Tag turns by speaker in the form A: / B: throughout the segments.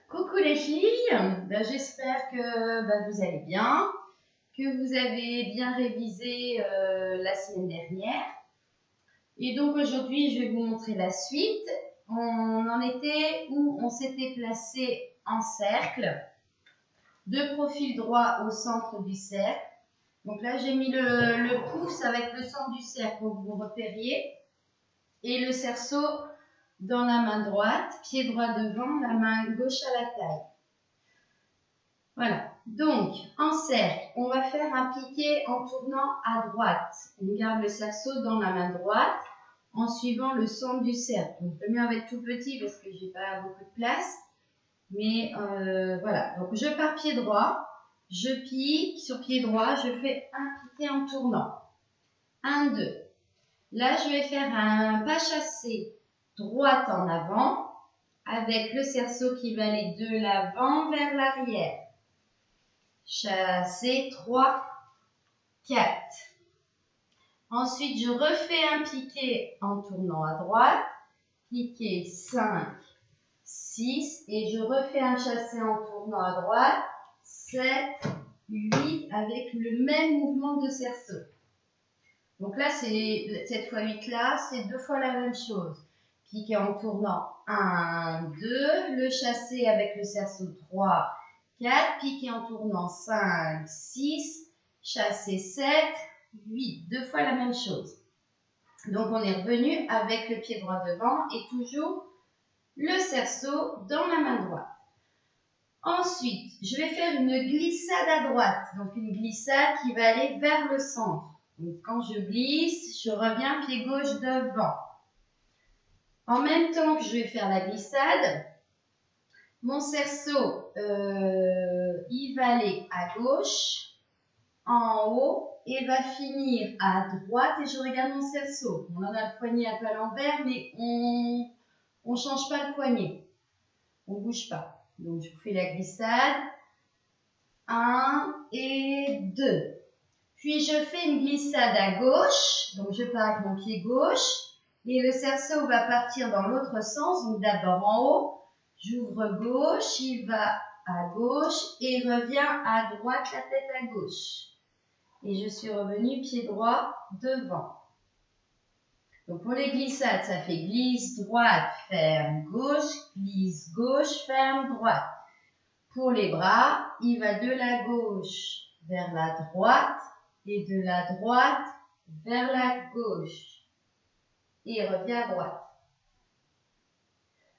A: Coucou les filles, j'espère que vous allez bien, que vous avez bien révisé la semaine dernière. Et donc aujourd'hui, je vais vous montrer la suite. On en était où on s'était placé en cercle, de profil droit au centre du cercle. Donc là, j'ai mis le pouce avec le centre du cercle pour que vous repériez. Et le cerceau dans la main droite, pied droit devant, la main gauche à la taille. Voilà, donc en cercle, on va faire un piqué en tournant à droite. On garde le cerceau dans la main droite en suivant le centre du cercle. Donc le mien va être tout petit parce que je n'ai pas beaucoup de place. Mais voilà, donc je pars pied droit, je pique sur pied droit, je fais un piqué en tournant. 1, 2. Là, je vais faire un pas chassé droite en avant avec le cerceau qui va aller de l'avant vers l'arrière. Chassé 3, 4. Ensuite, je refais un piqué en tournant à droite. Piqué 5, 6. Et je refais un chassé en tournant à droite. 7, 8 avec le même mouvement de cerceau. Donc là, cette fois 8 là, c'est 2 fois la même chose. Piqué en tournant 1, 2. Le chassé avec le cerceau 3, 4, piqué en tournant 5, 6, chassé 7, 8. 2 fois la même chose. Donc on est revenu avec le pied droit devant et toujours le cerceau dans la main droite. Ensuite, je vais faire une glissade à droite. Donc une glissade qui va aller vers le centre. Donc quand je glisse, je reviens pied gauche devant. En même temps que je vais faire la glissade, mon cerceau, il va aller à gauche, en haut, et va finir à droite, et je regarde mon cerceau. On en a le poignet un peu à l'envers, mais on ne change pas le poignet. On ne bouge pas. Donc, je fais la glissade. 1 et 2. Puis, je fais une glissade à gauche. Donc, je pars avec mon pied gauche. Et le cerceau va partir dans l'autre sens. Donc, d'abord en haut. J'ouvre gauche, il va à gauche et revient à droite, la tête à gauche. Et je suis revenue pied droit devant. Donc pour les glissades, ça fait glisse droite, ferme gauche, glisse gauche, ferme droite. Pour les bras, il va de la gauche vers la droite et de la droite vers la gauche. Et il revient à droite.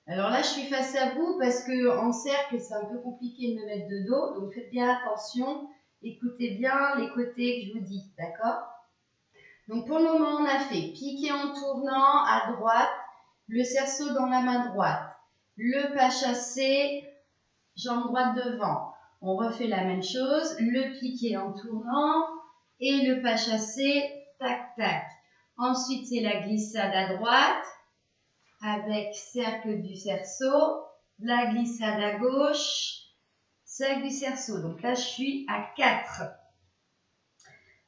A: Alors là, je suis face à vous parce qu'en cercle, c'est un peu compliqué de me mettre de dos. Donc faites bien attention. Écoutez bien les côtés que je vous dis. D'accord ? Donc pour le moment, on a fait piqué en tournant à droite, le cerceau dans la main droite, le pas chassé, jambe droite devant. On refait la même chose, le piqué en tournant et le pas chassé, tac, tac. Ensuite, c'est la glissade à droite avec cercle du cerceau, la glissade à gauche, cercle du cerceau. Donc là, je suis à 4.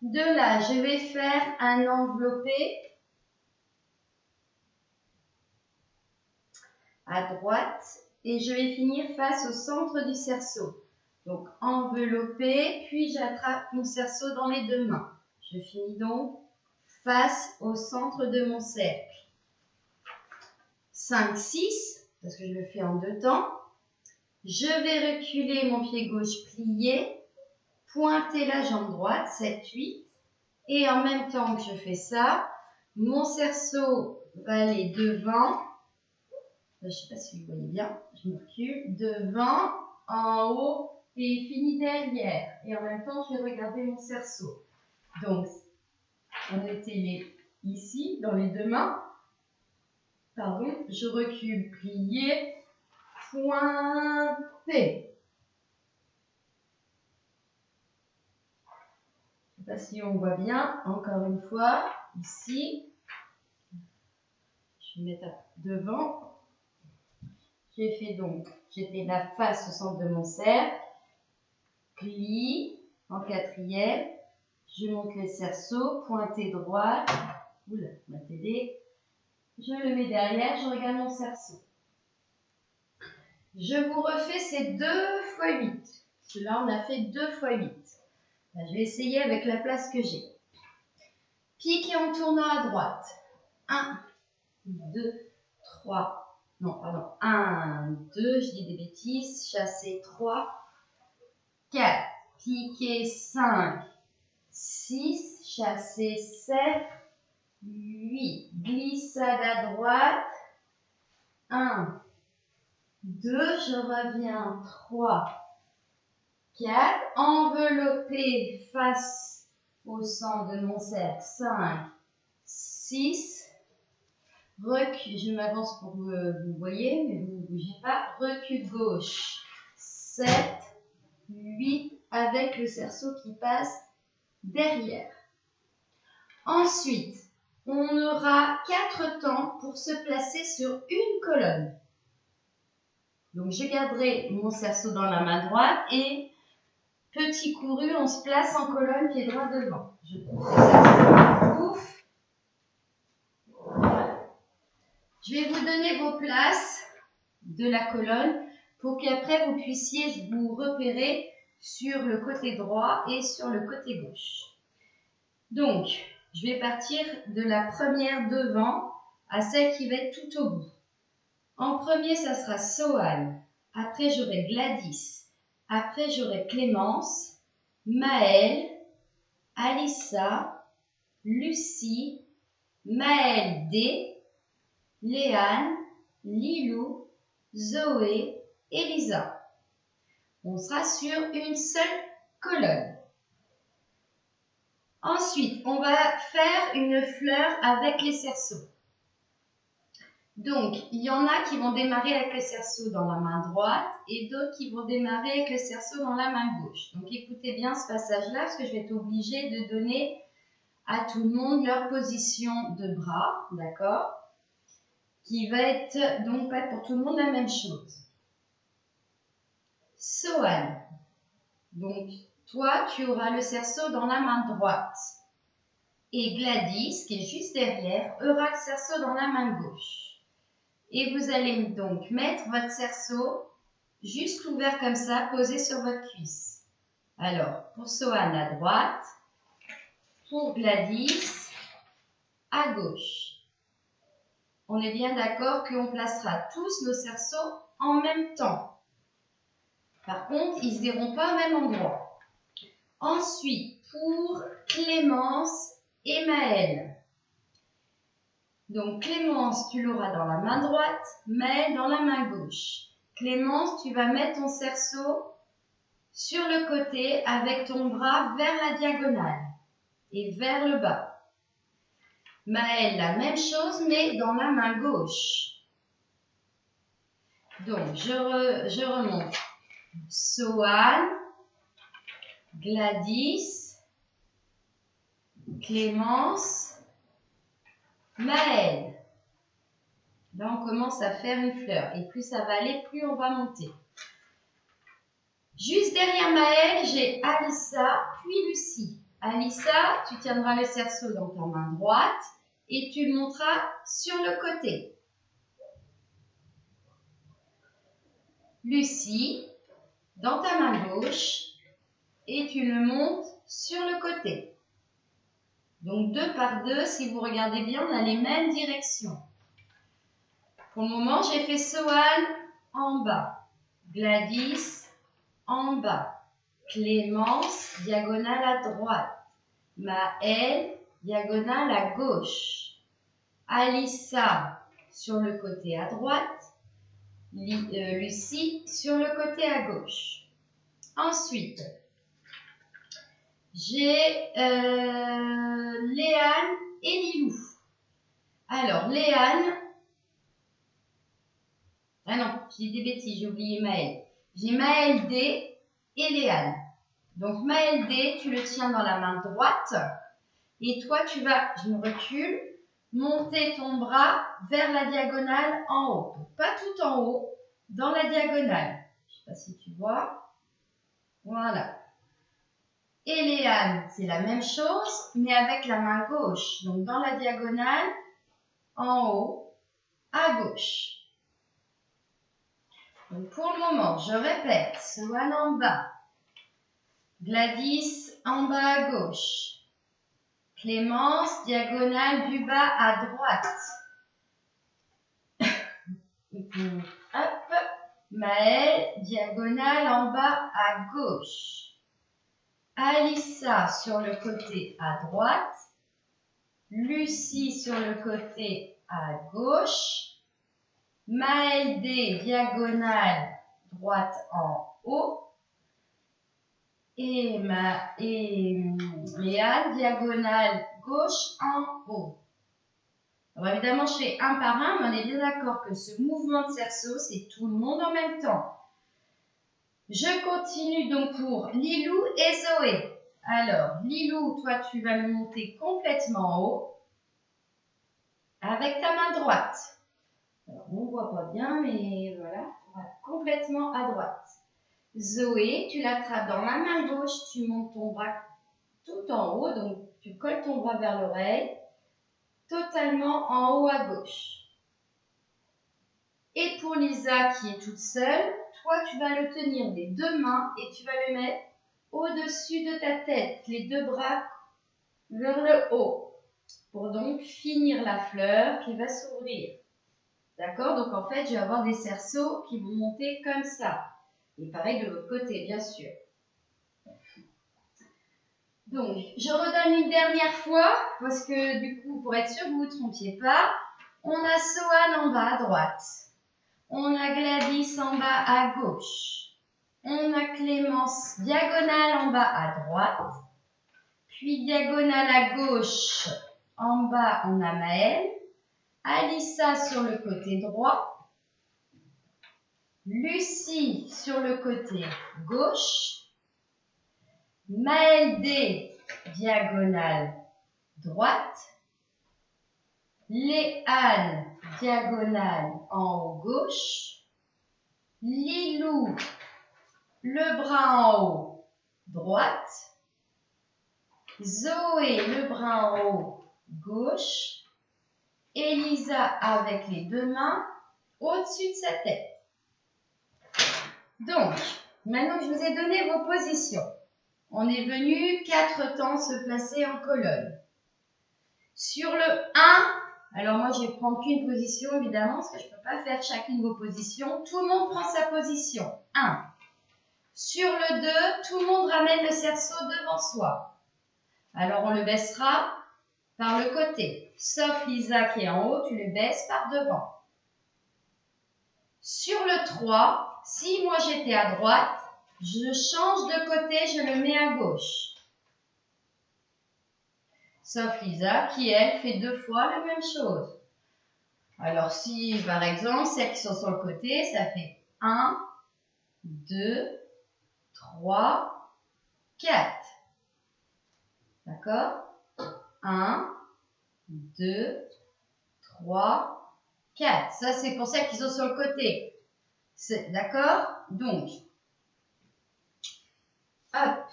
A: De là, je vais faire un enveloppé à droite et je vais finir face au centre du cerceau. Donc enveloppé, puis j'attrape mon cerceau dans les 2 mains. Je finis donc face au centre de mon cercle. 5, 6, parce que je le fais en 2 temps. Je vais reculer mon pied gauche plié, pointer la jambe droite, 7, 8. Et en même temps que je fais ça, mon cerceau va aller devant. Je ne sais pas si vous voyez bien, je me recule, devant, en haut et fini derrière. Et en même temps, je vais regarder mon cerceau. Donc, on était ici, dans les 2 mains. Pardon, je recule, plié, pointé. Je ne sais pas si on voit bien, encore une fois, ici. Je vais mettre devant. J'ai fait donc, j'étais la face au centre de mon cercle, plie en 4e, je monte le cerceau, pointé droite, oula, on va t'aider, je le mets derrière, je regarde mon cerceau. Je vous refais ces 2 fois 8. Là, on a fait 2 fois 8. Là, je vais essayer avec la place que j'ai. Pique en tournant à droite. 1, 2, 3. Non, pardon. 1, 2, je dis des bêtises. Chasser 3, 4. Piquer 5, 6. Chasser 7, 8. Glissade à droite. 1, 2, je reviens, 3, 4, enveloppé face au centre de mon cercle, 5, 6, recul, je m'avance pour que vous voyez, mais vous ne bougez pas, recul gauche, 7, 8, avec le cerceau qui passe derrière. Ensuite, on aura 4 temps pour se placer sur une colonne. Donc, je garderai mon cerceau dans la main droite et petit couru, on se place en colonne, pied droit devant. Je trouve le cerceau. Ouf. Voilà. Je vais vous donner vos places de la colonne pour qu'après vous puissiez vous repérer sur le côté droit et sur le côté gauche. Donc, je vais partir de la première devant à celle qui va être tout au bout. En premier, ça sera Sohan. Après, j'aurai Gladys. Après, j'aurai Clémence, Maëlle, Alissa, Lucie, Maëlle D, Léane, Lilou, Zoé, Elisa. On sera sur une seule colonne. Ensuite, on va faire une fleur avec les cerceaux. Donc, il y en a qui vont démarrer avec le cerceau dans la main droite et d'autres qui vont démarrer avec le cerceau dans la main gauche. Donc, écoutez bien ce passage-là parce que je vais être obligée de donner à tout le monde leur position de bras, d'accord? Qui va être donc pas pour tout le monde la même chose. Sohan. Donc, toi, tu auras le cerceau dans la main droite. Et Gladys, qui est juste derrière, aura le cerceau dans la main gauche. Et vous allez donc mettre votre cerceau juste ouvert comme ça, posé sur votre cuisse. Alors, pour Sohan à droite, pour Gladys à gauche. On est bien d'accord qu'on placera tous nos cerceaux en même temps. Par contre, ils ne se verront pas au même endroit. Ensuite, pour Clémence et Maëlle. Donc, Clémence, tu l'auras dans la main droite, Maëlle dans la main gauche. Clémence, tu vas mettre ton cerceau sur le côté avec ton bras vers la diagonale et vers le bas. Maëlle, la même chose, mais dans la main gauche. Donc, je remonte. Sohan, Gladys, Clémence, Maëlle. Là, on commence à faire une fleur. Et plus ça va aller, plus on va monter. Juste derrière Maëlle, j'ai Alissa, puis Lucie. Alissa, tu tiendras le cerceau dans ta main droite et tu le monteras sur le côté. Lucie, dans ta main gauche et tu le montes sur le côté. Donc 2 par 2, si vous regardez bien, on a les mêmes directions. Pour le moment, j'ai fait Sohan en bas, Gladys en bas, Clémence, diagonale à droite, Maëlle, diagonale à gauche, Alissa sur le côté à droite, Lucie sur le côté à gauche. Ensuite, j'ai Léane et Lilou. Alors, Léane, ah non, j'ai des bêtises, j'ai oublié Maëlle. J'ai Maëlle D et Léane. Donc, Maëlle D, tu le tiens dans la main droite. Et toi, tu vas, je me recule, monter ton bras vers la diagonale en haut. Donc, pas tout en haut, dans la diagonale. Je ne sais pas si tu vois. Voilà. Et Léane, c'est la même chose, mais avec la main gauche. Donc, dans la diagonale, en haut, à gauche. Donc pour le moment, je répète, Sohan en bas, Gladys en bas à gauche, Clémence, diagonale du bas à droite. Et puis, hop, Maëlle, diagonale en bas à gauche. Alissa sur le côté à droite. Lucie sur le côté à gauche. Maëlle D, diagonale droite en haut. Et Léane, diagonale gauche en haut. Alors évidemment, je fais un par un, mais on est bien d'accord que ce mouvement de cerceau, c'est tout le monde en même temps. Je continue donc pour Lilou et Zoé. Alors, Lilou, toi, tu vas me monter complètement en haut avec ta main droite. Alors, on ne voit pas bien, mais voilà, complètement à droite. Zoé, tu l'attrapes dans la main gauche, tu montes ton bras tout en haut, donc tu colles ton bras vers l'oreille, totalement en haut à gauche. Et pour Lisa qui est toute seule, toi tu vas le tenir des deux mains et tu vas le mettre au-dessus de ta tête, les deux bras vers le haut, pour donc finir la fleur qui va s'ouvrir. D'accord? Donc en fait, je vais avoir des cerceaux qui vont monter comme ça. Et pareil de l'autre côté, bien sûr. Donc, je redonne une dernière fois, parce que du coup, pour être sûr que vous ne vous trompiez pas, on a Sohan en bas à droite. On a Gladys en bas à gauche. On a Clémence diagonale en bas à droite. Puis diagonale à gauche, en bas, on a Maëlle. Alissa sur le côté droit. Lucie sur le côté gauche. Maëlle D, diagonale droite. Léane, diagonale en haut gauche. Lilou, le bras en haut droite. Zoé, le bras en haut gauche. Elisa avec les deux mains au-dessus de sa tête. Donc, maintenant que je vous ai donné vos positions, on est venu 4 temps se placer en colonne. Sur le 1, alors moi je vais prendre qu'une position évidemment, parce que je ne peux pas faire chacune de vos positions. Tout le monde prend sa position. 1. Sur le 2, tout le monde ramène le cerceau devant soi. Alors on le baissera par le côté. Sauf Lisa qui est en haut, tu le baisses par devant. Sur le 3, si moi j'étais à droite, je change de côté, je le mets à gauche. Sauf Lisa qui, elle, fait 2 fois la même chose. Alors si, par exemple, celles qui sont sur le côté, ça fait 1, 2, 3, 4. D'accord? 1, 2, 3, 4. Ça, c'est pour celles qui sont sur le côté. D'accord? Donc, hop.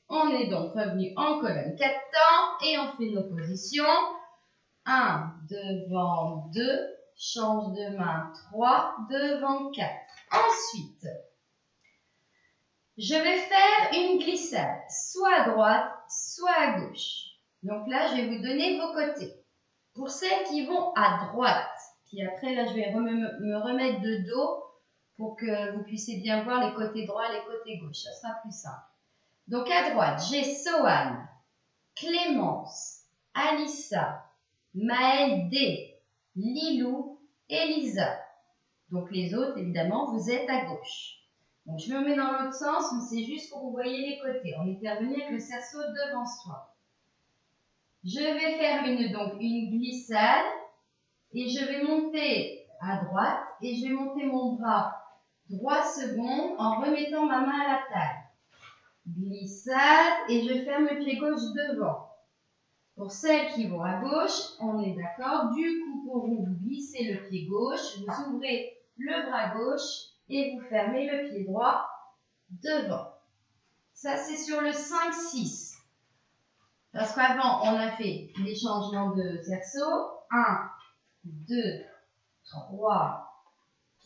A: On est donc revenu en colonne 4 temps et on fait nos positions. 1, devant 2, change de main 3, devant 4. Ensuite, je vais faire une glissade, soit à droite, soit à gauche. Donc là, je vais vous donner vos côtés. Pour celles qui vont à droite, puis après là, je vais me remettre de dos pour que vous puissiez bien voir les côtés droits et les côtés gauches. Ça sera plus simple. Donc à droite, j'ai Sohan, Clémence, Alissa, Maëlle D, Lilou et Lisa. Donc les autres, évidemment, vous êtes à gauche. Donc je me mets dans l'autre sens, mais c'est juste pour que vous voyez les côtés. On était revenu avec le cerceau devant soi. Je vais faire une glissade et je vais monter à droite et je vais monter mon bras 3 secondes en remettant ma main à la taille. Glissade et je ferme le pied gauche devant. Pour celles qui vont à gauche, on est d'accord. Du coup, pour vous, vous glissez le pied gauche, vous ouvrez le bras gauche et vous fermez le pied droit devant. Ça, c'est sur le 5-6. Parce qu'avant, on a fait les changements de cerceau. 1, 2, 3,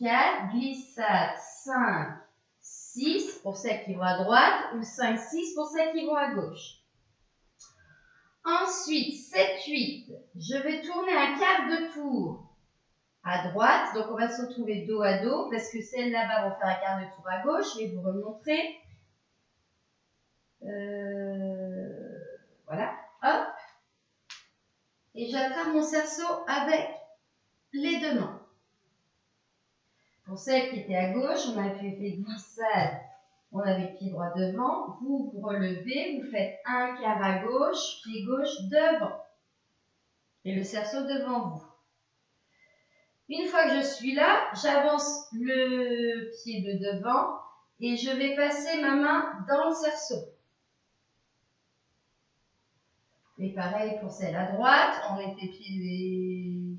A: 4, glissade 5, 6 pour celles qui vont à droite ou 5, 6 pour celles qui vont à gauche. Ensuite, 7, 8, je vais tourner un quart de tour à droite. Donc, on va se retrouver dos à dos parce que celles là-bas vont faire un quart de tour à gauche. Je vais vous remontrer. Voilà, hop. Et j'attrape mon cerceau avec les deux mains. Pour celles qui étaient à gauche, on a fait glissade, on avait pied droit devant. Vous vous relevez, vous faites un quart à gauche, pied gauche devant. Et le cerceau devant vous. Une fois que je suis là, j'avance le pied de devant et je vais passer ma main dans le cerceau. Et pareil pour celle à droite, on était pieds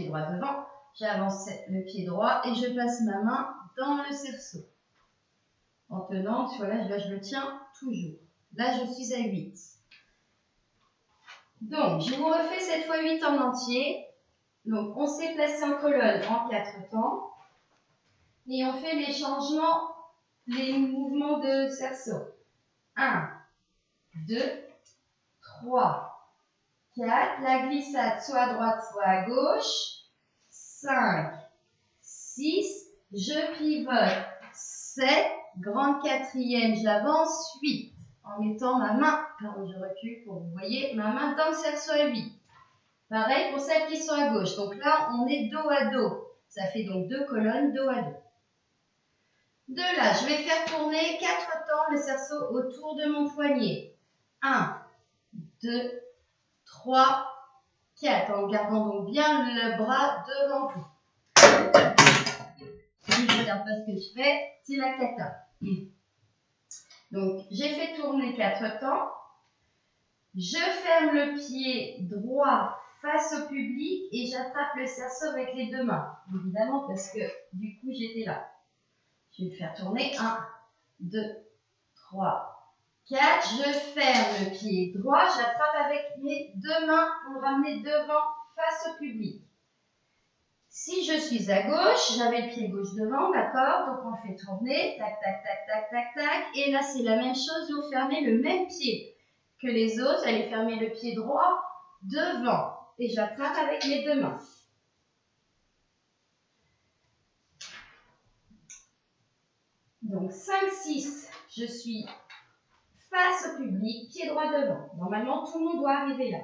A: droit devant. J'avance le pied droit et je passe ma main dans le cerceau. En tenant, voilà, là je le tiens toujours. Là je suis à 8. Donc, je vous refais cette fois 8 en entier. Donc, on s'est placé en colonne en 4 temps. Et on fait les changements, les mouvements de cerceau. 1, 2, 3, 4. La glissade soit à droite, soit à gauche. 5, 6. Je pivote. 7. Grande quatrième, j'avance. 8. En mettant ma main, pardon, je recule pour que vous voyez, ma main dans le cerceau à 8. Pareil pour celles qui sont à gauche. Donc là, on est dos à dos. Ça fait donc 2 colonnes dos à dos. De là, je vais faire tourner 4 temps le cerceau autour de mon poignet. 1, 2, 3, 4. En gardant donc bien le bras devant vous. Si je ne regarde pas ce que je fais, c'est la cata. Donc, j'ai fait tourner 4 temps. Je ferme le pied droit face au public et j'attrape le cerceau avec les deux mains. Évidemment, parce que du coup, j'étais là. Je vais le faire tourner. 1, 2, 3, 4. Je ferme le pied droit. J'attrape avec mes deux mains pour le ramener devant face au public. Si je suis à gauche, j'avais le pied gauche devant, d'accord? Donc, on le fait tourner. Tac, tac, tac, tac, tac, tac. Et là, c'est la même chose. Vous fermez le même pied que les autres. Vous allez fermer le pied droit devant. Et j'attrape avec mes deux mains. Donc, 5, 6, je suis face au public, pied droit devant. Normalement, tout le monde doit arriver là.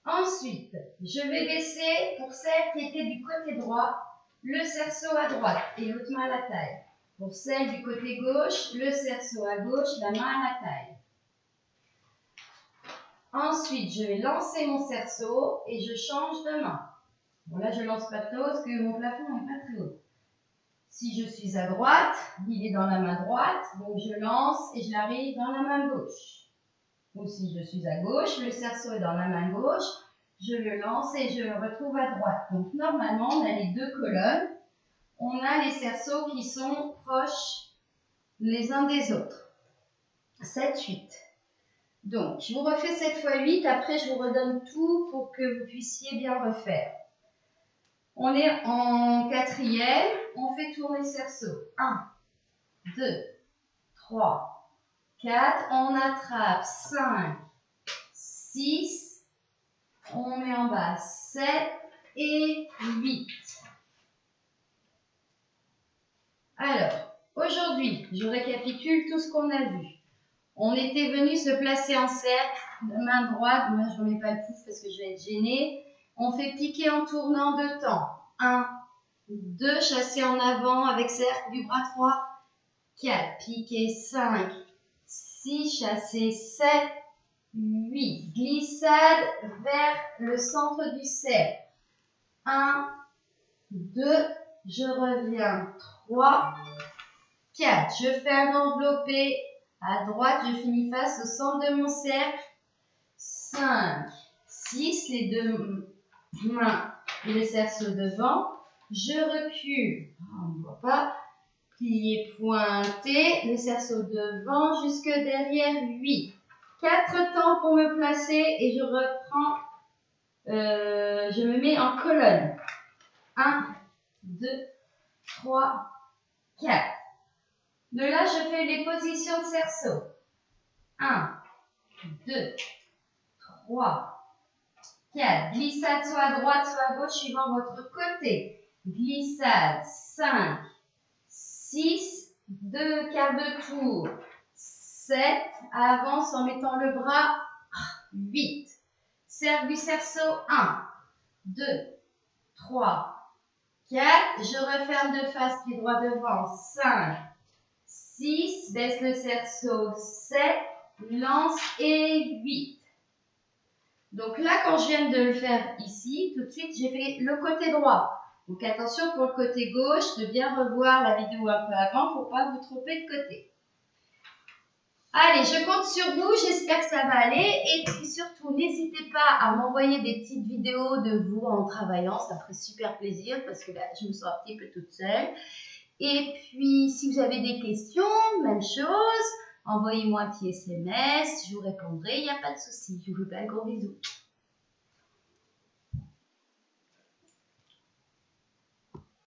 A: Ensuite, je vais baisser, pour celle qui était du côté droit, le cerceau à droite et l'autre main à la taille. Pour celle du côté gauche, le cerceau à gauche, la main à la taille. Ensuite, je vais lancer mon cerceau et je change de main. Bon, là, je ne lance pas très haut parce que mon plafond n'est pas très haut. Si je suis à droite, il est dans la main droite, donc je lance et je l'arrive dans la main gauche. Ou si je suis à gauche, le cerceau est dans la main gauche, je le lance et je le retrouve à droite. Donc normalement, on a les deux colonnes, on a les cerceaux qui sont proches les uns des autres. 7, 8. Donc, je vous refais cette fois 8, après je vous redonne tout pour que vous puissiez bien refaire. On est en quatrième, on fait tourner le cerceau. 1, 2, 3, 4, on attrape 5, 6, on met en bas 7 et 8. Alors, aujourd'hui, je récapitule tout ce qu'on a vu. On était venu se placer en cercle, de main droite, moi je ne remets pas le pouce parce que je vais être gênée. On fait piquer en tournant 2 temps. 1, 2, chasser en avant avec cercle du bras 3. 4, piquer 5, 6, chasser 7, 8. Glissade vers le centre du cercle. 1, 2, je reviens. 3, 4. Je fais un enveloppé. À droite, je finis face au centre de mon cercle. 5, 6, les deux mains et le cerceau devant. Je recule. On ne voit pas. Plié, pointé, le cerceau devant jusque derrière 8. 4 temps pour me placer et je reprends, je me mets en colonne. 1, 2, 3, 4. De là, je fais les positions de cerceau. 1, 2, 3, 4. Glissade soit à droite, soit à gauche, suivant votre côté. Glissade, 5, 6, 2 quarts de tour, 7, avance en mettant le bras, 8. Cercle du cerceau, 1, 2, 3, 4. Je referme de face, pied droit devant, 5, 6, baisse le cerceau, 7, lance et 8. Donc là, quand je viens de le faire ici, tout de suite, j'ai fait le côté droit. Donc attention pour le côté gauche, de bien revoir la vidéo un peu avant pour ne pas vous tromper de côté. Allez, je compte sur vous, j'espère que ça va aller. Et puis surtout, n'hésitez pas à m'envoyer des petites vidéos de vous en travaillant, ça ferait super plaisir parce que là, je me sens un petit peu toute seule. Et puis, si vous avez des questions, même chose, envoyez-moi un petit SMS, je vous répondrai, il n'y a pas de souci. Je vous fais un gros bisou.